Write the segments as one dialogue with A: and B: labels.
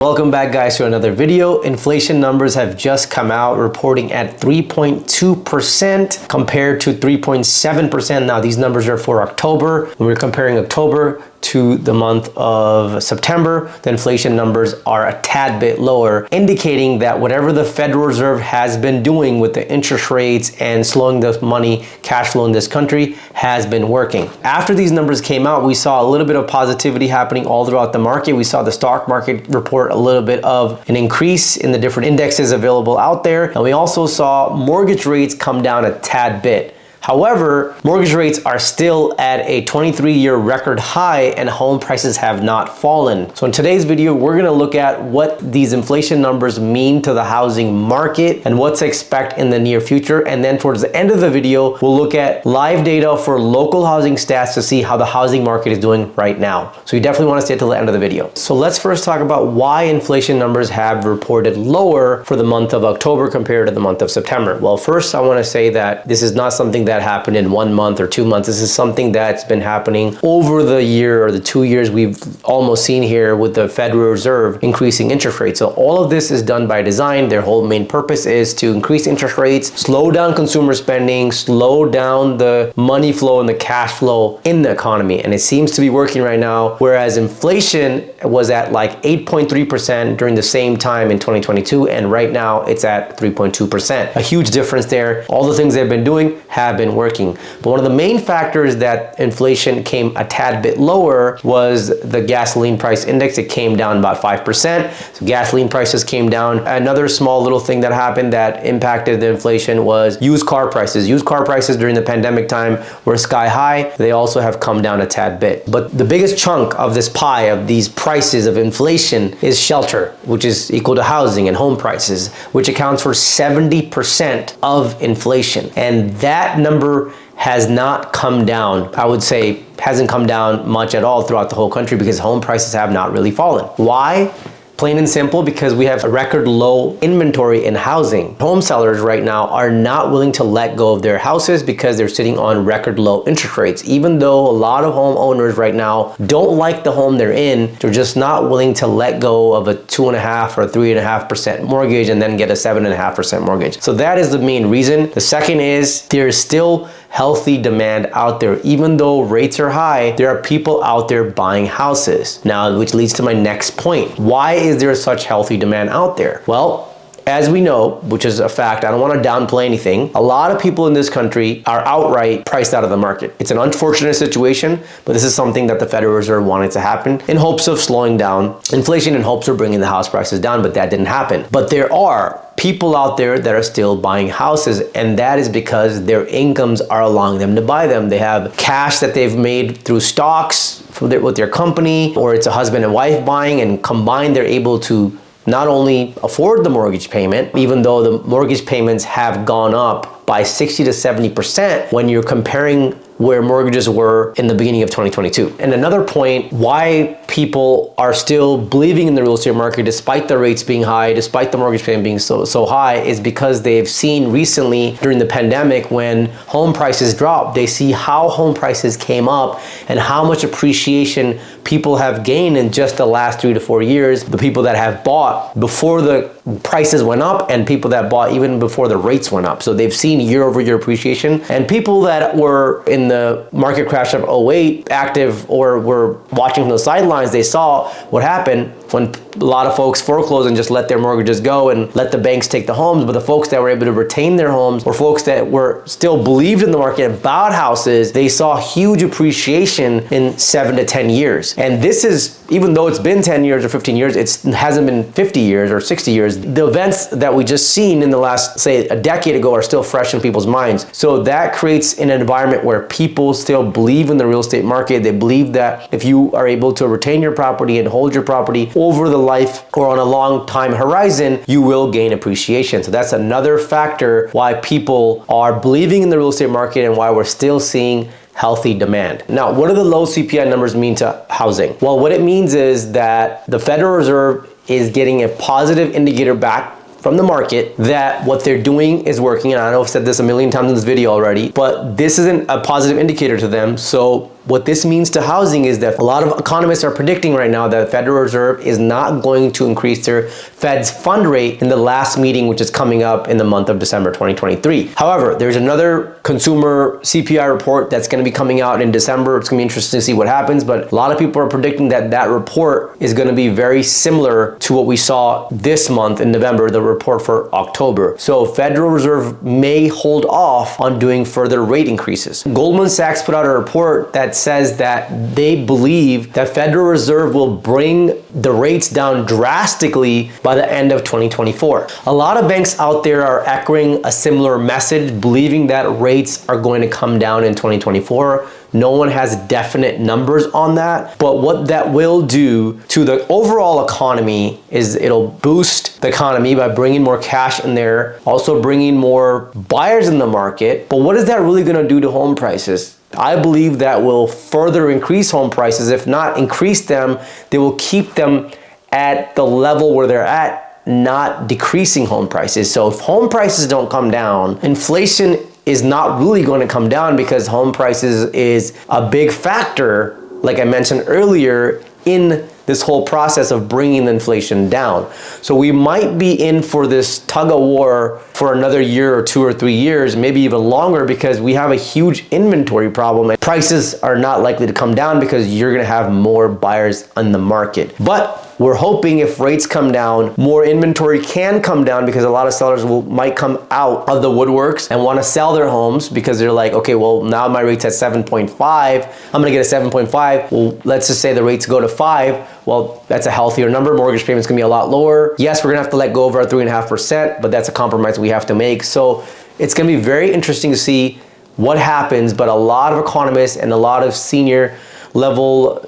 A: Welcome back, guys, to another video. Inflation numbers have just come out reporting at 3.2% compared to 3.7%. Now these numbers are for October. When we're comparing October to the month of September, the inflation numbers are a tad bit lower, indicating that whatever the Federal Reserve has been doing with the interest rates and slowing the money cash flow in this country has been working. After these numbers came out, we saw a little bit of positivity happening all throughout the market. We saw the stock market report a little bit of an increase in the different indexes available out there. And we also saw mortgage rates come down a tad bit. However, mortgage rates are still at a 23-year record high and home prices have not fallen. So in today's video, we're gonna look at what these inflation numbers mean to the housing market and what to expect in the near future. And then towards the end of the video, we'll look at live data for local housing stats to see how the housing market is doing right now. So you definitely wanna stay till the end of the video. So let's first talk about why inflation numbers have reported lower for the month of October compared to the month of September. Well, first I wanna say that this is not something that happened in 1 month or 2 months. This is something that's been happening over the year or the 2 years we've almost seen here with the Federal Reserve increasing interest rates. So all of this is done by design. Their whole main purpose is to increase interest rates, slow down consumer spending, slow down the money flow and the cash flow in the economy. And it seems to be working right now, whereas inflation was at like 8.3% during the same time in 2022, and right now it's at 3.2%. A huge difference there. All the things they've been doing have been working. But one of the main factors that inflation came a tad bit lower was the gasoline price index. It came down about 5%. So gasoline prices came down. Another small little thing that happened that impacted the inflation was used car prices. Used car prices during the pandemic time were sky high. They also have come down a tad bit. But the biggest chunk of this pie of these prices of inflation is shelter, which is equal to housing and home prices, which accounts for 70% of inflation. And that number has not come down. I would say hasn't come down much at all throughout the whole country because home prices have not really fallen. Why? Plain and simple, because we have a record low inventory in housing. Home sellers right now are not willing to let go of their houses because they're sitting on record low interest rates. Even though a lot of homeowners right now don't like the home they're in, they're just not willing to let go of a 2.5% or 3.5% mortgage and then get a 7.5% mortgage. So that is the main reason. The second is there's still healthy demand out there. Even though rates are high, there are people out there buying houses. Now, which leads to my next point. Why is there such healthy demand out there? Well, as we know, which is a fact, I don't want to downplay anything, a lot of people in this country are outright priced out of the market. It's an unfortunate situation, but this is something that the Federal Reserve wanted to happen in hopes of slowing down inflation, in hopes of bringing the house prices down, but that didn't happen. But there are people out there that are still buying houses, and that is because their incomes are allowing them to buy them. They have cash that they've made through stocks with their company, or it's a husband and wife buying, and combined they're able to not only afford the mortgage payment, even though the mortgage payments have gone up by 60 to 70% when you're comparing where mortgages were in the beginning of 2022. And another point why people are still believing in the real estate market despite the rates being high, despite the mortgage payment being so high, is because they've seen recently during the pandemic when home prices dropped, they see how home prices came up and how much appreciation people have gained in just the last 3 to 4 years. The people that have bought before the prices went up and people that bought even before the rates went up. So they've seen year over year appreciation, and people that were in the market crash of 08 active or were watching from the sidelines, they saw what happened when a lot of folks foreclosed and just let their mortgages go and let the banks take the homes. But the folks that were able to retain their homes, or folks that were still believed in the market and bought houses, they saw huge appreciation in 7 to 10 years. And this is, even though it's been 10 years or 15 years, it hasn't been 50 years or 60 years. The events that we just seen in the last, say, a decade ago are still fresh in people's minds. So that creates an environment where people still believe in the real estate market. They believe that if you are able to retain your property and hold your property over the life or on a long time horizon, you will gain appreciation. So that's another factor why people are believing in the real estate market and why we're still seeing healthy demand. Now, what do the low CPI numbers mean to housing? Well, what it means is that the Federal Reserve is getting a positive indicator back from the market that what they're doing is working. And I know I've said this a million times in this video already, but this isn't a positive indicator to them. So what this means to housing is that a lot of economists are predicting right now that the Federal Reserve is not going to increase their Fed's fund rate in the last meeting, which is coming up in the month of December 2023. However, there's another consumer CPI report that's going to be coming out in December. It's going to be interesting to see what happens, but a lot of people are predicting that that report is going to be very similar to what we saw this month in November, the report for October. So Federal Reserve may hold off on doing further rate increases. Goldman Sachs put out a report that says that they believe that Federal Reserve will bring the rates down drastically by the end of 2024. A lot of banks out there are echoing a similar message, believing that rates are going to come down in 2024. No one has definite numbers on that, but what that will do to the overall economy is it'll boost the economy by bringing more cash in there, also bringing more buyers in the market. But what is that really going to do to home prices? I believe that will further increase home prices. If not increase them, they will keep them at the level where they're at, not decreasing home prices. So if home prices don't come down, inflation is not really going to come down, because home prices is a big factor, like I mentioned earlier, in this whole process of bringing the inflation down. So we might be in for this tug of war for another year or 2 or 3 years, maybe even longer, because we have a huge inventory problem and prices are not likely to come down because you're going to have more buyers on the market. But we're hoping if rates come down, more inventory can come down, because a lot of sellers might come out of the woodworks and want to sell their homes because they're like, okay, well, now my rate's at 7.5. I'm going to get a 7.5. Well, let's just say the rates go to 5. Well, that's a healthier number. Mortgage payment's going to be a lot lower. Yes, we're going to have to let go of our 3.5%, but that's a compromise we have to make. So it's going to be very interesting to see what happens, but a lot of economists and a lot of senior level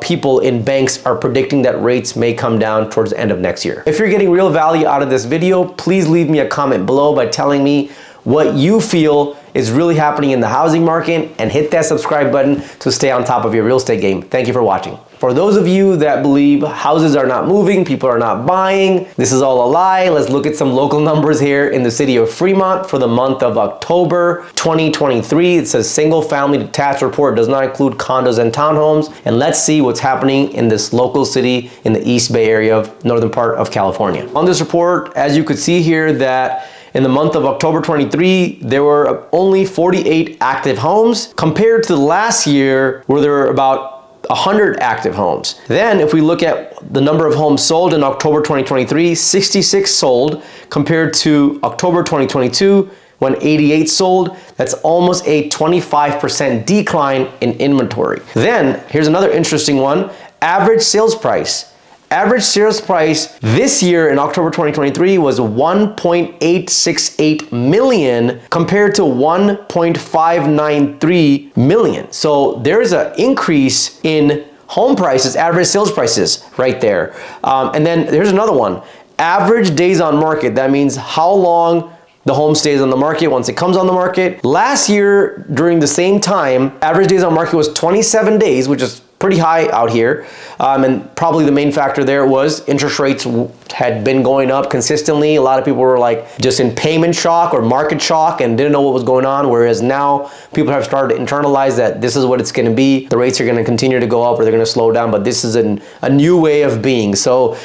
A: people in banks are predicting that rates may come down towards the end of next year. If you're getting real value out of this video, please leave me a comment below by telling me what you feel is really happening in the housing market, and hit that subscribe button to stay on top of your real estate game. Thank you for watching. For those of you that believe houses are not moving, people are not buying, this is all a lie. Let's look at some local numbers here in the city of Fremont for the month of October 2023. It says single family detached report does not include condos and townhomes. And let's see what's happening in this local city in the East Bay area of northern part of California. On this report, as you could see here, that in the month of October 23, there were only 48 active homes compared to last year where there were about 100 active homes. Then if we look at the number of homes sold in October 2023, 66 sold compared to October 2022 when 88 sold. That's almost a 25% decline in inventory. Then here's another interesting one. Average sales price. Average sales price this year in October 2023 was 1.868 million compared to 1.593 million. So there's an increase in home prices, average sales prices right there. And then here's another one. Average days on market. That means how long the home stays on the market once it comes on the market. Last year, during the same time, average days on market was 27 days, which is pretty high out here. And probably the main factor there was interest rates had been going up consistently. A lot of people were like just in payment shock or market shock and didn't know what was going on. Whereas now people have started to internalize that this is what it's going to be. The rates are going to continue to go up or they're going to slow down, but this is a new way of being. So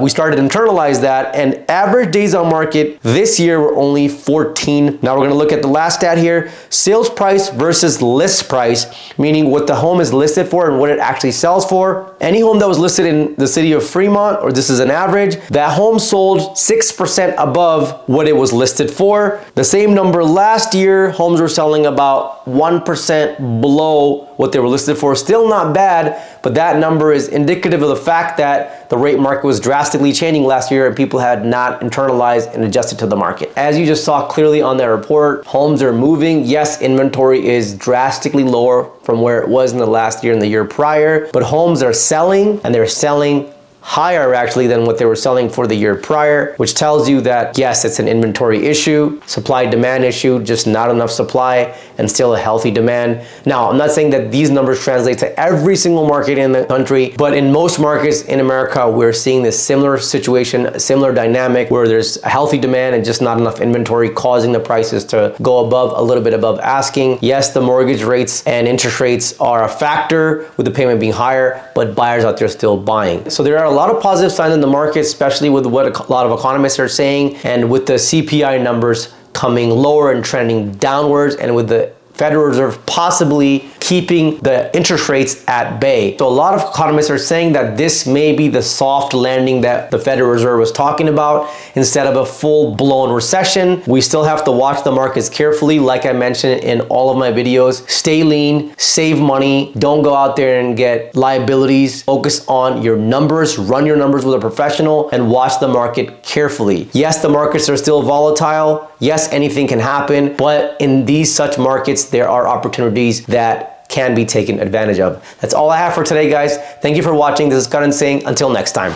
A: we started to internalize that, and average days on market this year were only 14. Now we're going to look at the last stat here. Sales price versus list price, meaning what the home is listed for and what it actually sells for. Any home that was listed in the city of Fremont, or this is an average, that home sold 6% above what it was listed for. The same number last year, homes were selling about 1% below what they were listed for. Still not bad, but that number is indicative of the fact that the rate market was drastically changing last year and people had not internalized and adjusted to the market. As you just saw clearly on that report, homes are moving. Yes, inventory is drastically lower from where it was in the last year and the year prior, but homes are selling, and they're selling higher actually than what they were selling for the year prior, which tells you that yes, it's an inventory issue, supply demand issue, just not enough supply and still a healthy demand. Now, I'm not saying that these numbers translate to every single market in the country, but in most markets in America, we're seeing this similar situation, a similar dynamic where there's a healthy demand and just not enough inventory causing the prices to go above, a little bit above asking. Yes, the mortgage rates and interest rates are a factor with the payment being higher, but buyers out there still buying. So there are a lot of positive signs in the market, especially with what a lot of economists are saying, and with the CPI numbers coming lower and trending downwards, and with the Federal Reserve possibly keeping the interest rates at bay. So a lot of economists are saying that this may be the soft landing that the Federal Reserve was talking about instead of a full-blown recession. We still have to watch the markets carefully. Like I mentioned in all of my videos, stay lean, save money, don't go out there and get liabilities. Focus on your numbers, run your numbers with a professional, and watch the market carefully. Yes, the markets are still volatile. Yes, anything can happen, but in these such markets, there are opportunities that can be taken advantage of. That's all I have for today, guys. Thank you for watching. This is Karan saying until next time.